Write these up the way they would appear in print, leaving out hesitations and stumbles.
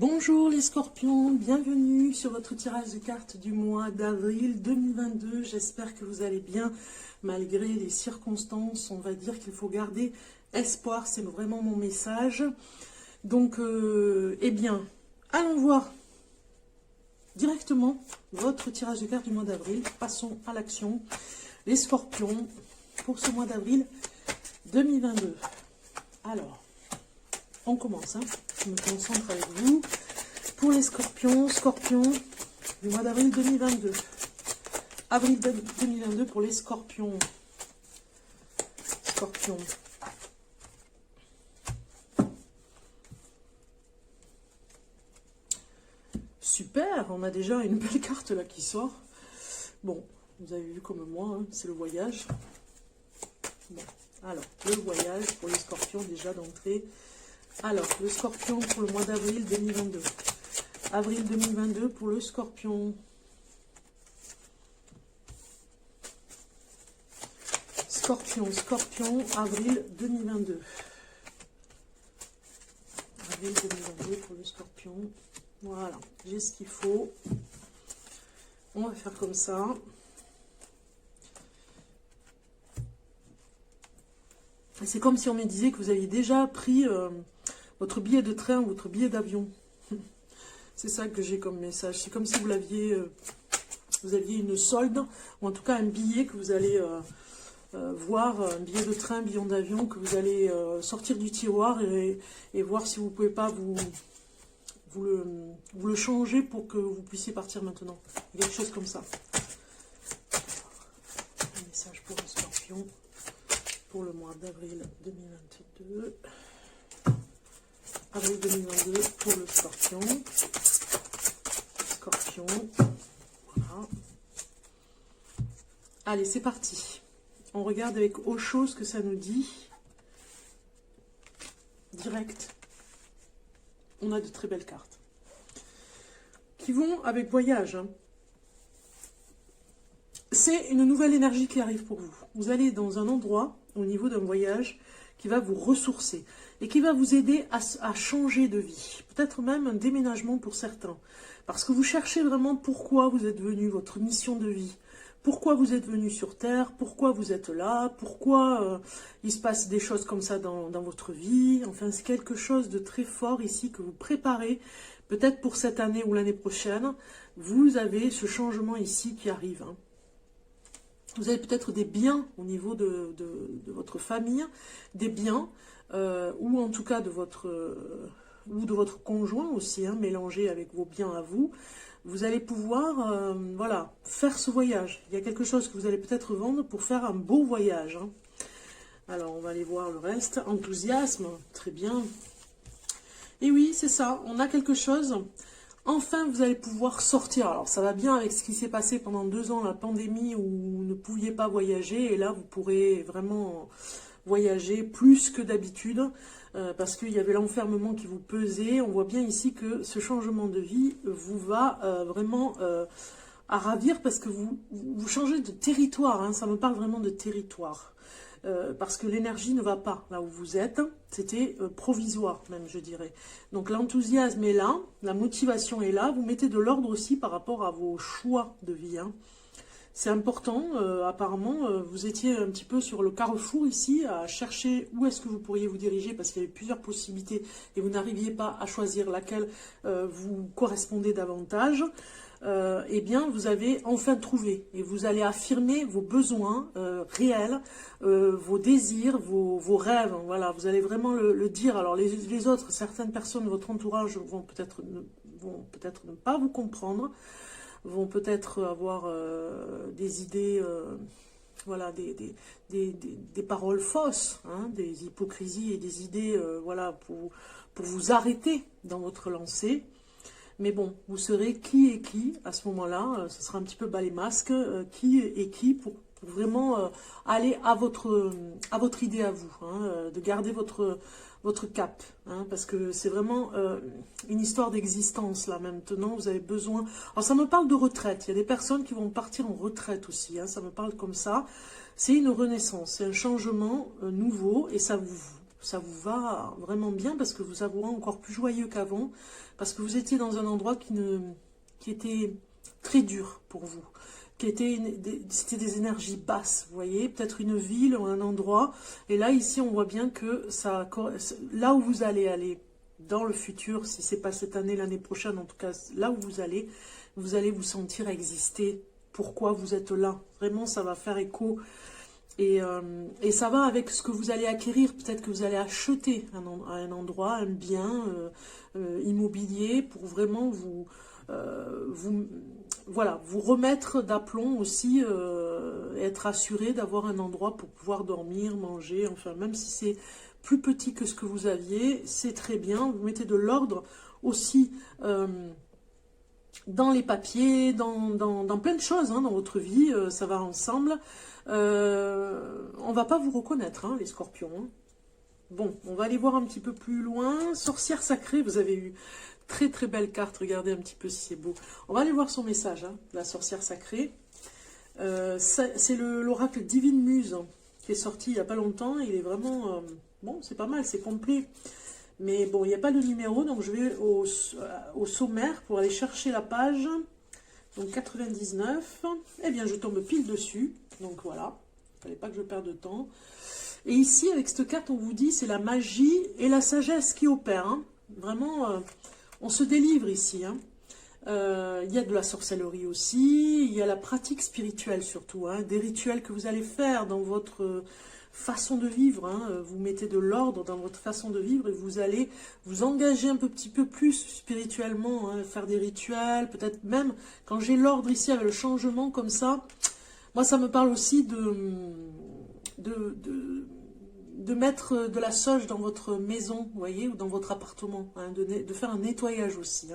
Bonjour les scorpions, bienvenue sur votre tirage de cartes du mois d'avril 2022. J'espère que vous allez bien malgré les circonstances. On va dire qu'il faut garder espoir, c'est vraiment mon message. Donc, eh bien, allons voir directement votre tirage de cartes du mois d'avril. Passons à l'action. Les scorpions, pour ce mois d'avril 2022. Alors, on commence, hein. Je me concentre avec vous. Pour les scorpions, du mois d'avril 2022. Avril 2022 pour les scorpions. Scorpions. Super, on a déjà une belle carte là qui sort. Bon, vous avez vu comme moi, hein, c'est le voyage. Bon, alors, le voyage pour les scorpions déjà d'entrée. Alors, le scorpion pour le mois d'avril 2022. Avril 2022 pour le scorpion. Scorpion, avril 2022. Avril 2022 pour le scorpion. Voilà, j'ai ce qu'il faut. On va faire comme ça. C'est comme si on me disait que vous aviez déjà pris votre billet de train ou votre billet d'avion. C'est ça que j'ai comme message. C'est comme si vous aviez une solde, ou en tout cas un billet que vous allez voir, un billet de train, un billet d'avion, que vous allez sortir du tiroir et voir si vous ne pouvez pas vous le changer pour que vous puissiez partir maintenant. Quelque chose comme ça. Un message pour le scorpion pour le mois d'avril 2022. Avril 2022 pour le scorpion. Scorpion. Voilà. Allez, c'est parti. On regarde avec autre chose que ça nous dit. Direct. On a de très belles cartes. Qui vont avec voyage. Hein. C'est une nouvelle énergie qui arrive pour vous. Vous allez dans un endroit, au niveau d'un voyage, qui va vous ressourcer et qui va vous aider à changer de vie. Peut-être même un déménagement pour certains. Parce que vous cherchez vraiment pourquoi vous êtes venu, votre mission de vie. Pourquoi vous êtes venu sur Terre, pourquoi vous êtes là, pourquoi il se passe des choses comme ça dans votre vie. Enfin, c'est quelque chose de très fort ici que vous préparez. Peut-être pour cette année ou l'année prochaine, vous avez ce changement ici qui arrive. Hein. Vous avez peut-être des biens au niveau de votre famille, des biens, ou en tout cas de votre conjoint aussi, hein, mélangé avec vos biens à vous. Vous allez pouvoir voilà, faire ce voyage. Il y a quelque chose que vous allez peut-être vendre pour faire un beau voyage. Hein. Alors, on va aller voir le reste. Enthousiasme, très bien. Et oui, c'est ça, on a quelque chose. Enfin, vous allez pouvoir sortir. Alors, ça va bien avec ce qui s'est passé pendant 2 ans, la pandémie, où vous ne pouviez pas voyager. Et là, vous pourrez vraiment voyager plus que d'habitude, parce qu'il y avait l'enfermement qui vous pesait. On voit bien ici que ce changement de vie vous va vraiment à ravir, parce que vous changez de territoire. Hein, ça me parle vraiment de territoire. Parce que l'énergie ne va pas là où vous êtes, c'était provisoire même, je dirais. Donc l'enthousiasme est là, la motivation est là, vous mettez de l'ordre aussi par rapport à vos choix de vie. Hein. C'est important, apparemment, vous étiez un petit peu sur le carrefour ici, à chercher où est-ce que vous pourriez vous diriger, parce qu'il y avait plusieurs possibilités et vous n'arriviez pas à choisir laquelle vous correspondait davantage. Eh bien, vous avez enfin trouvé et vous allez affirmer vos besoins réels, vos désirs, vos rêves. Voilà, vous allez vraiment le dire. Alors, les autres, certaines personnes de votre entourage vont peut-être ne pas vous comprendre, vont peut-être avoir des idées, voilà, des paroles fausses, hein, des hypocrisies et des idées, voilà, pour vous arrêter dans votre lancée. Mais bon, vous serez qui est qui à ce moment-là, ce sera un petit peu bas les masques, qui est qui pour vraiment aller à votre idée à vous, hein, de garder votre cap, hein, parce que c'est vraiment une histoire d'existence là maintenant, vous avez besoin. Alors ça me parle de retraite, il y a des personnes qui vont partir en retraite aussi, hein, ça me parle comme ça, c'est une renaissance, c'est un changement nouveau et ça Ça vous va vraiment bien parce que vous avez encore plus joyeux qu'avant, parce que vous étiez dans un endroit qui était très dur pour vous, c'était des énergies basses, vous voyez, peut-être une ville ou un endroit, et là ici on voit bien que là où vous allez aller dans le futur, si c'est pas cette année, l'année prochaine, en tout cas là où vous allez vous sentir exister, pourquoi vous êtes là, vraiment ça va faire écho. Et ça va avec ce que vous allez acquérir. Peut-être que vous allez acheter à un endroit, un bien immobilier pour vraiment vous remettre d'aplomb aussi, être assuré d'avoir un endroit pour pouvoir dormir, manger, enfin même si c'est plus petit que ce que vous aviez, c'est très bien. Vous mettez de l'ordre aussi dans les papiers, dans plein de choses dans votre vie, ça va ensemble. On va pas vous reconnaître, les scorpions. Bon, on va aller voir un petit peu plus loin. Sorcière sacrée, vous avez eu très très belle carte, regardez un petit peu si c'est beau. On va aller voir son message, la sorcière sacrée. C'est l'oracle Divine Muse qui est sorti il n'y a pas longtemps. Il est vraiment, bon, c'est pas mal, c'est complet. Mais bon, il n'y a pas de numéro, donc je vais au sommaire pour aller chercher la page. Donc 99, eh bien je tombe pile dessus, donc voilà, il ne fallait pas que je perde de temps. Et ici, avec cette carte, on vous dit, c'est la magie et la sagesse qui opèrent. Vraiment, on se délivre ici. Il y a de la sorcellerie aussi, il y a la pratique spirituelle surtout, des rituels que vous allez faire dans votre façon de vivre, vous mettez de l'ordre dans votre façon de vivre et vous allez vous engager un petit peu plus spirituellement, faire des rituels, peut-être même, quand j'ai l'ordre ici avec le changement comme ça, moi ça me parle aussi de mettre de la sauge dans votre maison, vous voyez, ou dans votre appartement, de faire un nettoyage aussi.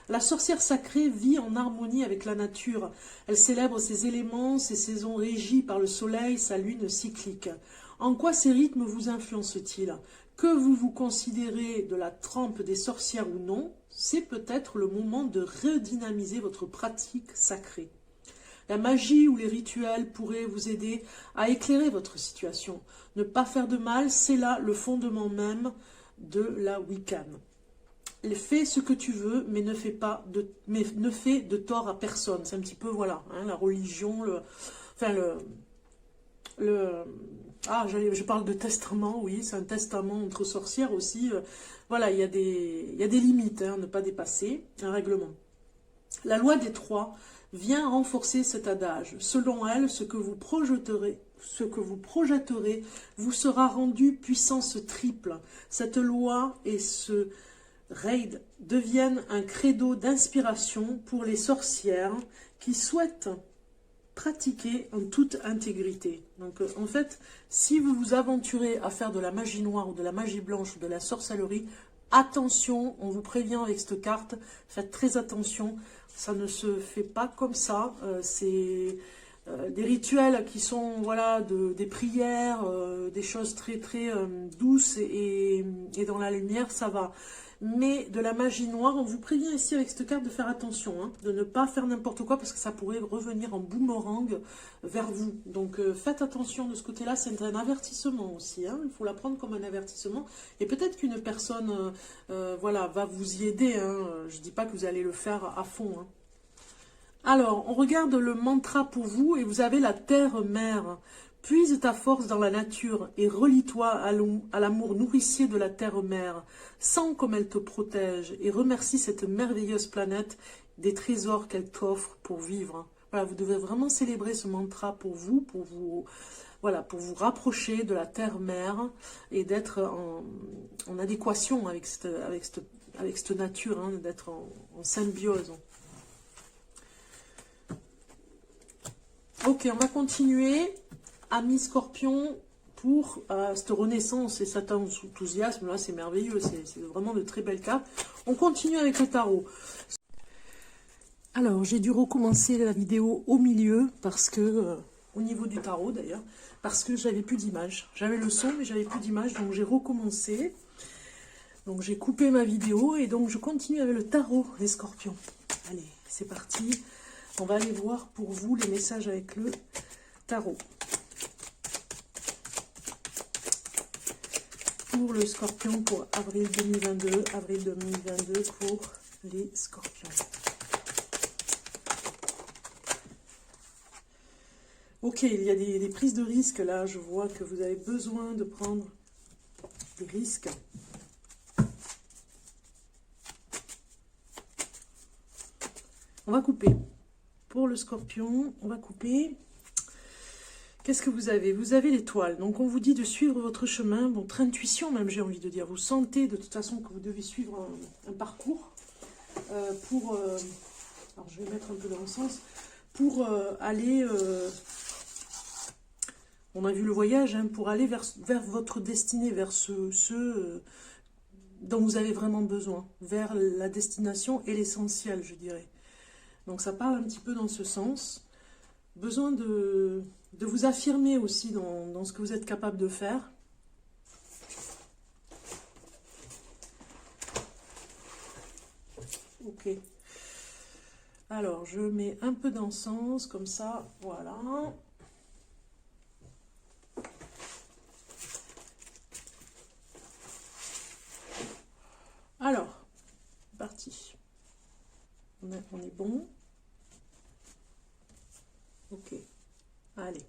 La sorcière sacrée vit en harmonie avec la nature. Elle célèbre ses éléments, ses saisons régies par le soleil, sa lune cyclique. En quoi ces rythmes vous influencent-ils? Que vous considérez de la trempe des sorcières ou non, c'est peut-être le moment de redynamiser votre pratique sacrée. La magie ou les rituels pourraient vous aider à éclairer votre situation. Ne pas faire de mal, c'est là le fondement même de la Wiccan. Fais ce que tu veux, mais ne fais de tort à personne. C'est un petit peu, voilà, la religion, je parle de testament, oui, c'est un testament entre sorcières aussi. Voilà, il y a des limites, ne pas dépasser, un règlement. La loi des trois vient renforcer cet adage. Selon elle, ce que vous projetterez vous sera rendu puissance triple. Cette loi et ce raid deviennent un credo d'inspiration pour les sorcières qui souhaitent pratiquer en toute intégrité. Donc en fait, si vous vous aventurez à faire de la magie noire ou de la magie blanche ou de la sorcellerie, attention, on vous prévient avec cette carte, faites très attention, ça ne se fait pas comme ça, c'est des rituels qui sont, voilà, des prières, des choses très très douces et dans la lumière, ça va. Mais de la magie noire, on vous prévient ici avec cette carte de faire attention, de ne pas faire n'importe quoi parce que ça pourrait revenir en boomerang vers vous. Donc faites attention de ce côté-là, c'est un avertissement aussi, il faut la prendre comme un avertissement. Et peut-être qu'une personne voilà, va vous y aider, je ne dis pas que vous allez le faire à fond. Alors, on regarde le mantra pour vous et vous avez la terre-mère. Puise ta force dans la nature et relie-toi à l'amour nourricier de la terre-mère. Sens comme elle te protège et remercie cette merveilleuse planète des trésors qu'elle t'offre pour vivre. Voilà, vous devez vraiment célébrer ce mantra pour vous rapprocher de la terre-mère et d'être en adéquation avec cette nature, d'être en symbiose. Ok, on va continuer. Amis Scorpion, pour cette renaissance et cet enthousiasme, là c'est merveilleux, c'est vraiment de très belles cartes. On continue avec le tarot. Alors, j'ai dû recommencer la vidéo au milieu, parce que, au niveau du tarot d'ailleurs, parce que j'avais plus d'image. J'avais le son, mais j'avais plus d'image, donc j'ai recommencé. Donc j'ai coupé ma vidéo, et donc je continue avec le tarot, les Scorpions. Allez, c'est parti. On va aller voir pour vous les messages avec le tarot. pour le Scorpion pour avril 2022. Avril 2022 pour les Scorpions. Ok, il y a des prises de risques là. Je vois que vous avez besoin de prendre des risques. On va couper. Pour le Scorpion, on va couper. Qu'est-ce que vous avez? Vous avez l'étoile. Donc, on vous dit de suivre votre chemin, votre intuition même, j'ai envie de dire. Vous sentez de toute façon que vous devez suivre un parcours alors, je vais mettre un peu dans le sens. Pour aller... on a vu le voyage, hein, pour aller vers votre destinée, vers ce dont vous avez vraiment besoin. Vers la destination et l'essentiel, je dirais. Donc, ça parle un petit peu dans ce sens. Besoin de vous affirmer aussi dans ce que vous êtes capable de faire. Ok. Alors, je mets un peu d'encens, comme ça, voilà. Alors, parti. On est bon. Ok. Allez.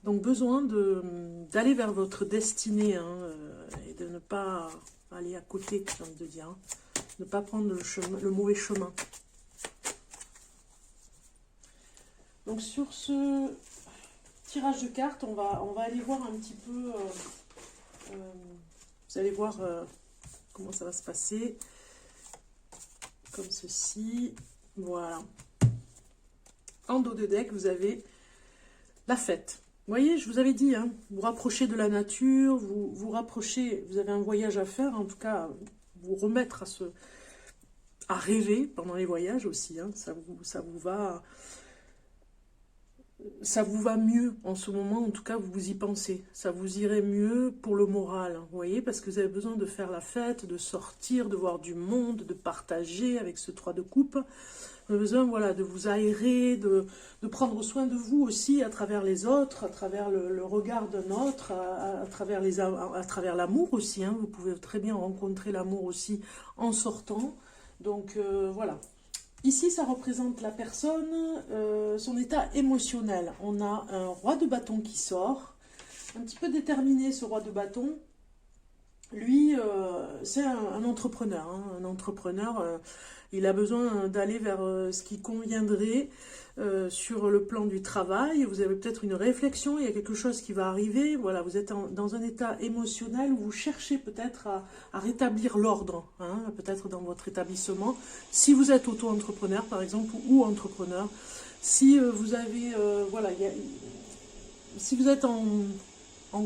Donc, besoin d'aller vers votre destinée, hein, et de ne pas aller à côté, j'ai envie de dire. Hein. Ne pas prendre le mauvais chemin. Donc, sur ce tirage de cartes, on va aller voir un petit peu... vous allez voir comment ça va se passer. Comme ceci. Voilà. En dos de deck, vous avez la fête. Vous voyez, je vous avais dit, hein, vous rapprochez de la nature, vous rapprochez, vous avez un voyage à faire, en tout cas, vous remettre à rêver pendant les voyages aussi. Hein, ça vous va mieux en ce moment, en tout cas, vous y pensez. Ça vous irait mieux pour le moral, hein, vous voyez, parce que vous avez besoin de faire la fête, de sortir, de voir du monde, de partager avec ce 3 de coupe. Vous avez besoin, voilà, de vous aérer, de prendre soin de vous aussi à travers les autres, à travers le regard d'un autre, à travers l'amour aussi. Hein. Vous pouvez très bien rencontrer l'amour aussi en sortant. Donc, voilà. Ici, ça représente la personne, son état émotionnel. On a un roi de bâton qui sort, un petit peu déterminé ce roi de bâton. Lui, c'est un entrepreneur. Hein. Un entrepreneur, il a besoin d'aller vers ce qui conviendrait sur le plan du travail. Vous avez peut-être une réflexion, il y a quelque chose qui va arriver. Voilà, vous êtes dans un état émotionnel où vous cherchez peut-être à rétablir l'ordre, hein, peut-être dans votre établissement. Si vous êtes auto-entrepreneur, par exemple, ou entrepreneur, si vous avez, voilà, si vous êtes en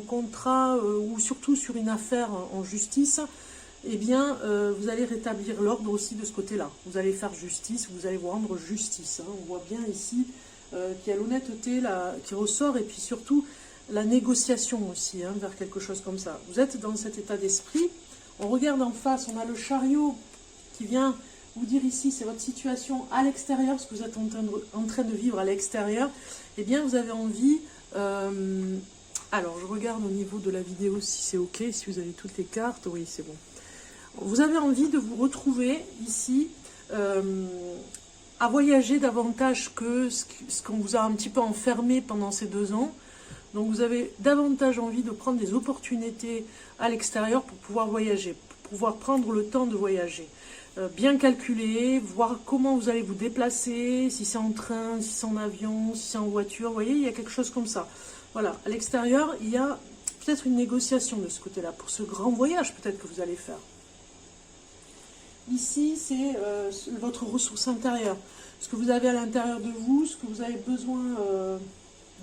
contrat ou surtout sur une affaire en justice, eh bien, vous allez rétablir l'ordre aussi de ce côté-là. Vous allez faire justice, vous allez vous rendre justice. Hein. On voit bien ici qu'il y a l'honnêteté qui ressort et puis surtout la négociation aussi, hein, vers quelque chose comme ça. Vous êtes dans cet état d'esprit. On regarde en face, on a le chariot qui vient vous dire ici, c'est votre situation à l'extérieur, ce que vous êtes en train de vivre à l'extérieur. Eh bien, vous avez envie... alors, je regarde au niveau de la vidéo si c'est OK, si vous avez toutes les cartes. Oui, c'est bon. Vous avez envie de vous retrouver ici à voyager davantage que ce qu'on vous a un petit peu enfermé pendant ces 2 ans. Donc, vous avez davantage envie de prendre des opportunités à l'extérieur pour pouvoir voyager, pour pouvoir prendre le temps de voyager. Bien calculer, voir comment vous allez vous déplacer, si c'est en train, si c'est en avion, si c'est en voiture. Vous voyez, il y a quelque chose comme ça. Voilà, à l'extérieur, il y a peut-être une négociation de ce côté-là, pour ce grand voyage peut-être que vous allez faire. Ici, c'est votre ressource intérieure. Ce que vous avez à l'intérieur de vous, ce que vous avez besoin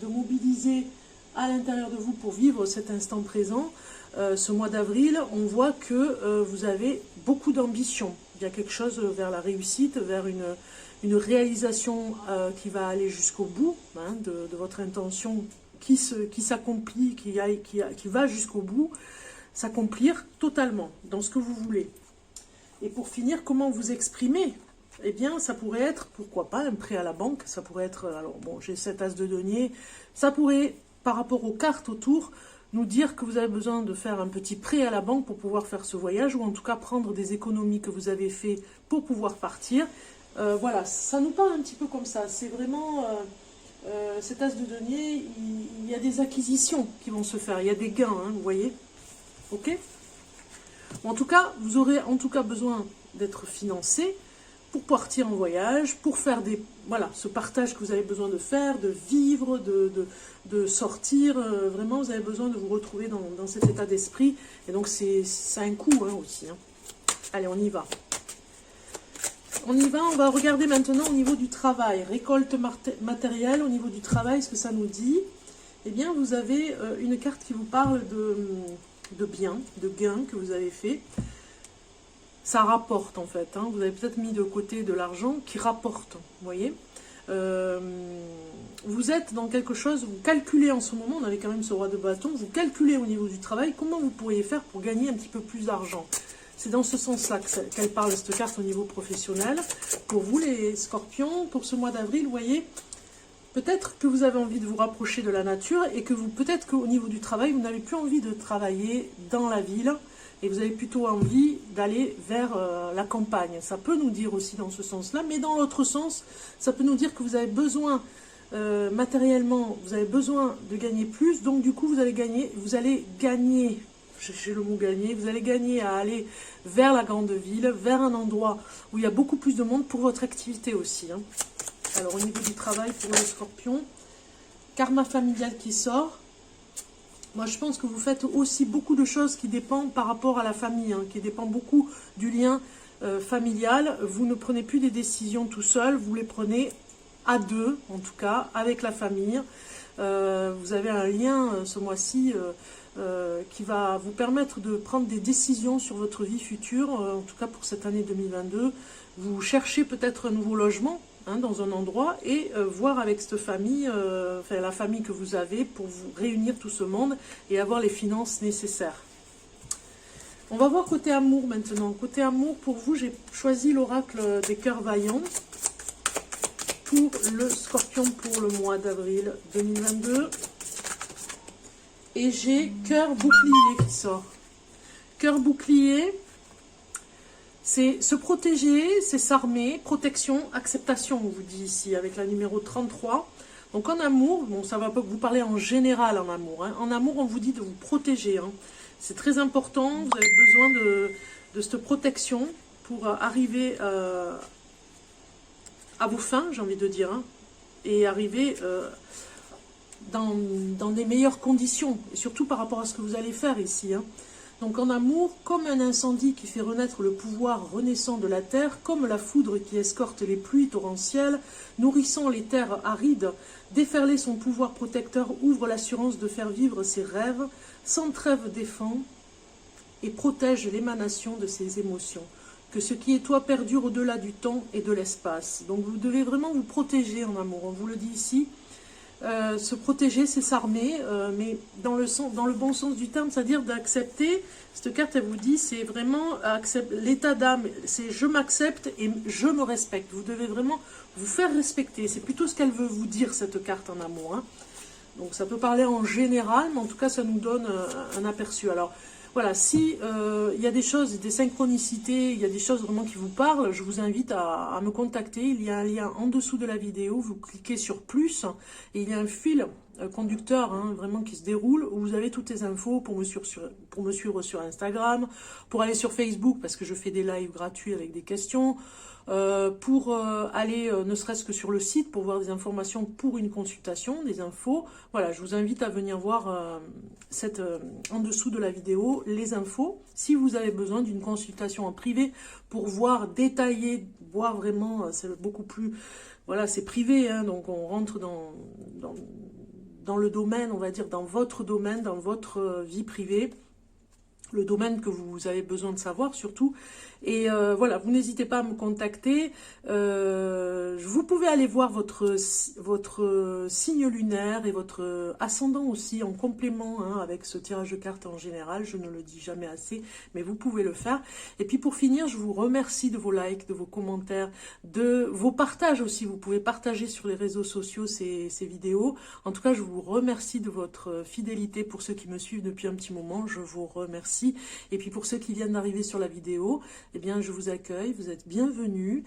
de mobiliser à l'intérieur de vous pour vivre cet instant présent. Ce mois d'avril, on voit que vous avez beaucoup d'ambition. Il y a quelque chose vers la réussite, vers une réalisation qui va aller jusqu'au bout, hein, de votre intention qui s'accomplit, qui va jusqu'au bout, s'accomplir totalement dans ce que vous voulez. Et pour finir, comment vous exprimer? Eh bien, ça pourrait être, pourquoi pas, un prêt à la banque. Ça pourrait être, alors bon, j'ai cet as de denier. Ça pourrait, par rapport aux cartes autour, nous dire que vous avez besoin de faire un petit prêt à la banque pour pouvoir faire ce voyage, ou en tout cas prendre des économies que vous avez fait pour pouvoir partir. Voilà, ça nous parle un petit peu comme ça. C'est vraiment, cet as de denier, il y a des acquisitions qui vont se faire, il y a des gains, hein, vous voyez. Ok? En tout cas, vous aurez en tout cas besoin d'être financé pour partir en voyage, pour faire voilà, ce partage que vous avez besoin de faire, de vivre, de sortir. Vraiment, vous avez besoin de vous retrouver dans cet état d'esprit. Et donc, ça a un coût hein, aussi. Hein. Allez, on y va. On y va, on va regarder maintenant au niveau du travail. Récolte matérielle, au niveau du travail, ce que ça nous dit. Eh bien, vous avez une carte qui vous parle de biens, de gains que vous avez fait. Ça rapporte en fait, hein. Vous avez peut-être mis de côté de l'argent qui rapporte, vous voyez. Vous êtes dans quelque chose, vous calculez en ce moment, on avait quand même ce roi de bâton, vous calculez au niveau du travail comment vous pourriez faire pour gagner un petit peu plus d'argent. C'est dans ce sens-là qu'elle parle, cette carte, au niveau professionnel. Pour vous les scorpions, pour ce mois d'avril, vous voyez, peut-être que vous avez envie de vous rapprocher de la nature et que peut-être qu'au niveau du travail, vous n'avez plus envie de travailler dans la ville, et vous avez plutôt envie d'aller vers la campagne. Ça peut nous dire aussi dans ce sens-là, mais dans l'autre sens, ça peut nous dire que vous avez besoin, matériellement, vous avez besoin de gagner plus, donc du coup, vous allez gagner, j'ai le mot gagner, vous allez gagner à aller vers la grande ville, vers un endroit où il y a beaucoup plus de monde pour votre activité aussi. Hein. Alors, au niveau du travail pour les scorpions, karma familial qui sort. Moi, je pense que vous faites aussi beaucoup de choses qui dépendent par rapport à la famille, hein, qui dépendent beaucoup du lien familial. Vous ne prenez plus des décisions tout seul, vous les prenez à deux, en tout cas, avec la famille. Vous avez un lien ce mois-ci qui va vous permettre de prendre des décisions sur votre vie future, en tout cas pour cette année 2022. Vous cherchez peut-être un nouveau logement, hein, dans un endroit, et voir avec cette famille, enfin la famille que vous avez, pour vous réunir tout ce monde et avoir les finances nécessaires. On va voir côté amour maintenant. Côté amour, pour vous, j'ai choisi l'oracle des cœurs vaillants pour le scorpion pour le mois d'avril 2022. Et j'ai cœur bouclier qui sort. Cœur bouclier, c'est se protéger, c'est s'armer, protection, acceptation, on vous dit ici, avec la numéro 33. Donc en amour, bon, ça va pas vous parler en général en amour. Hein. En amour, on vous dit de vous protéger. Hein. C'est très important, vous avez besoin de cette protection pour arriver à vos fins, j'ai envie de dire, hein, et arriver dans des meilleures conditions, et surtout par rapport à ce que vous allez faire ici. Hein. Donc en amour, comme un incendie qui fait renaître le pouvoir renaissant de la terre, comme la foudre qui escorte les pluies torrentielles, nourrissant les terres arides, déferler son pouvoir protecteur ouvre l'assurance de faire vivre ses rêves, sans trêve défend et protège l'émanation de ses émotions. Que ce qui est toi perdure au-delà du temps et de l'espace. Donc vous devez vraiment vous protéger en amour, on vous le dit ici. Se protéger, c'est s'armer, mais dans le bon sens du terme, c'est-à-dire d'accepter. Cette carte, elle vous dit, c'est vraiment l'état d'âme, c'est je m'accepte et je me respecte. Vous devez vraiment vous faire respecter. C'est plutôt ce qu'elle veut vous dire, cette carte en amour. Hein. Donc ça peut parler en général, mais en tout cas, ça nous donne un aperçu. Alors voilà, si il y a des choses, des synchronicités, il y a des choses vraiment qui vous parlent, je vous invite à me contacter. Il y a un lien en dessous de la vidéo, vous cliquez sur plus, et il y a un fil conducteur, hein, vraiment qui se déroule, où vous avez toutes les infos pour me suivre sur Instagram, pour aller sur Facebook, parce que je fais des lives gratuits avec des questions, pour aller ne serait-ce que sur le site pour voir des informations pour une consultation, des infos. Voilà, je vous invite à venir voir en dessous de la vidéo les infos si vous avez besoin d'une consultation en privé pour voir détailler, voir vraiment, c'est beaucoup plus, voilà, c'est privé, hein, donc on rentre dans le domaine, on va dire dans votre domaine, dans votre vie privée, le domaine que vous avez besoin de savoir surtout. Et voilà, vous n'hésitez pas à me contacter. Je vous vous pouvez aller voir votre signe lunaire et votre ascendant aussi en complément hein, avec ce tirage de cartes en général. Je ne le dis jamais assez, mais vous pouvez le faire. Et puis pour finir, je vous remercie de vos likes, de vos commentaires, de vos partages aussi. Vous pouvez partager sur les réseaux sociaux ces vidéos. En tout cas, je vous remercie de votre fidélité pour ceux qui me suivent depuis un petit moment. Je vous remercie. Et puis pour ceux qui viennent d'arriver sur la vidéo, eh bien, je vous accueille. Vous êtes bienvenus.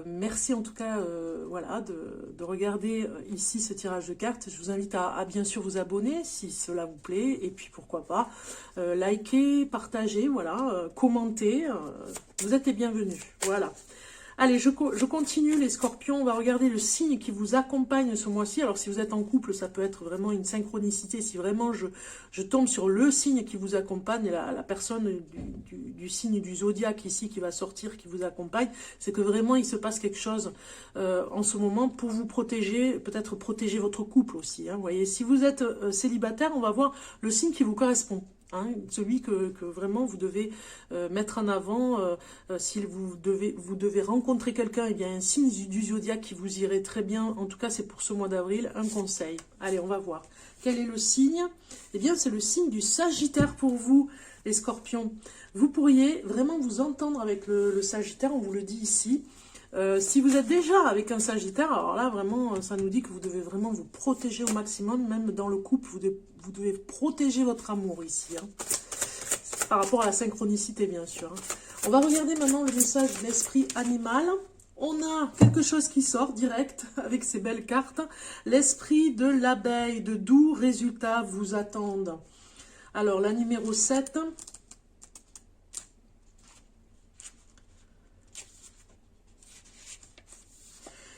Merci en tout cas voilà, de regarder ici ce tirage de cartes. Je vous invite à bien sûr vous abonner si cela vous plaît. Et puis pourquoi pas liker, partager, voilà, commenter. Vous êtes les bienvenus. Voilà. Allez, je continue les scorpions, on va regarder le signe qui vous accompagne ce mois-ci. Alors si vous êtes en couple, ça peut être vraiment une synchronicité. Si vraiment je tombe sur le signe qui vous accompagne, la personne du signe du zodiaque ici qui va sortir, qui vous accompagne, c'est que vraiment il se passe quelque chose en ce moment pour vous protéger, peut-être protéger votre couple aussi. Hein, vous voyez, si vous êtes célibataire, on va voir le signe qui vous correspond. Hein, celui que vraiment vous devez mettre en avant. Si vous devez rencontrer quelqu'un, il y a un signe du zodiaque qui vous irait très bien. En tout cas, c'est pour ce mois d'avril, un conseil. Allez, on va voir. Quel est le signe? Eh bien, c'est le signe du Sagittaire pour vous, les scorpions. Vous pourriez vraiment vous entendre avec le Sagittaire, on vous le dit ici. Si vous êtes déjà avec un Sagittaire, alors là, vraiment, ça nous dit que vous devez vraiment vous protéger au maximum, même dans le couple, vous devez protéger votre amour ici. Hein. Par rapport à la synchronicité, bien sûr. Hein. On va regarder maintenant le message de l'esprit animal. On a quelque chose qui sort direct avec ces belles cartes. L'esprit de l'abeille, de doux résultats vous attendent. Alors, la numéro 7...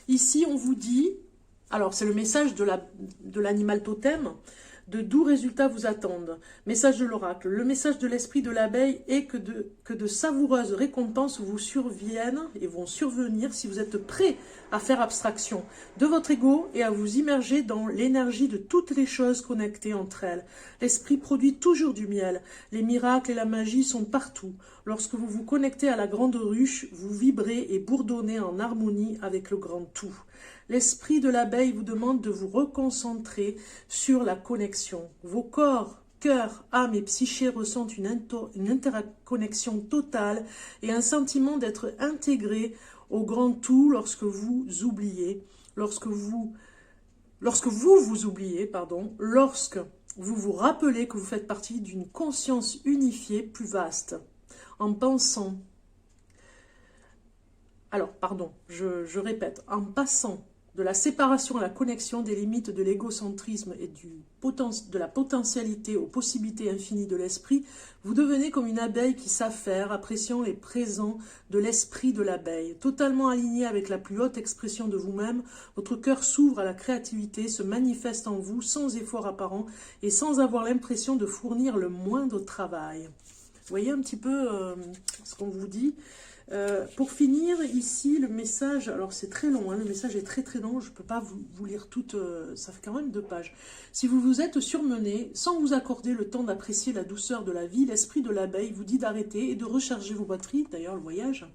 Ici, on vous dit, alors c'est le message de l'animal totem, de doux résultats vous attendent. Message de l'oracle. Le message de l'esprit de l'abeille est que de savoureuses récompenses vous surviennent et vont survenir si vous êtes prêt à faire abstraction de votre ego et à vous immerger dans l'énergie de toutes les choses connectées entre elles. L'esprit produit toujours du miel. Les miracles et la magie sont partout. Lorsque vous vous connectez à la grande ruche, vous vibrez et bourdonnez en harmonie avec le grand tout. L'esprit de l'abeille vous demande de vous reconcentrer sur la connexion. Vos corps, cœur, âme et psyché ressentent une interconnexion totale et un sentiment d'être intégrés au grand tout lorsque vous oubliez, lorsque vous vous oubliez, lorsque vous vous rappelez que vous faites partie d'une conscience unifiée plus vaste. En pensant, alors pardon, je répète, en passant de la séparation à la connexion des limites de l'égocentrisme et de la potentialité aux possibilités infinies de l'esprit, vous devenez comme une abeille qui s'affaire, appréciant les présents de l'esprit de l'abeille. Totalement aligné avec la plus haute expression de vous-même, votre cœur s'ouvre à la créativité, se manifeste en vous sans effort apparent et sans avoir l'impression de fournir le moindre travail. Vous voyez un petit peu ce qu'on vous dit. Pour finir, ici, le message, alors c'est très long, hein, le message est très très long, je ne peux pas vous lire tout, ça fait quand même 2 pages. Si vous vous êtes surmené, sans vous accorder le temps d'apprécier la douceur de la vie, l'esprit de l'abeille vous dit d'arrêter et de recharger vos batteries, d'ailleurs le voyage.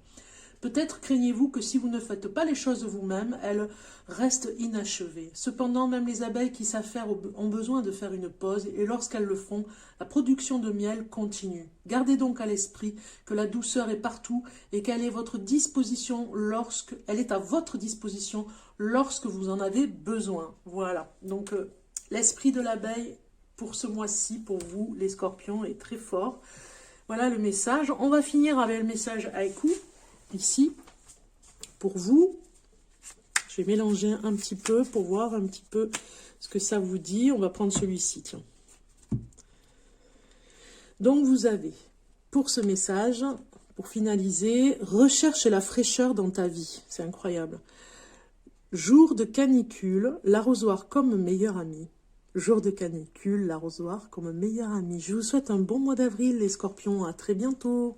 Peut-être craignez-vous que si vous ne faites pas les choses vous-même, elles restent inachevées. Cependant, même les abeilles qui s'affairent ont besoin de faire une pause et lorsqu'elles le font, la production de miel continue. Gardez donc à l'esprit que la douceur est partout et qu'elle est à votre disposition lorsque vous en avez besoin. Voilà, donc l'esprit de l'abeille pour ce mois-ci, pour vous les scorpions, est très fort. Voilà le message. On va finir avec le message haïku. Ici, pour vous, je vais mélanger un petit peu pour voir un petit peu ce que ça vous dit. On va prendre celui-ci, tiens. Donc, vous avez, pour ce message, pour finaliser, recherche la fraîcheur dans ta vie. C'est incroyable. Jour de canicule, l'arrosoir comme meilleur ami. Jour de canicule, l'arrosoir comme meilleur ami. Je vous souhaite un bon mois d'avril, les scorpions. À très bientôt.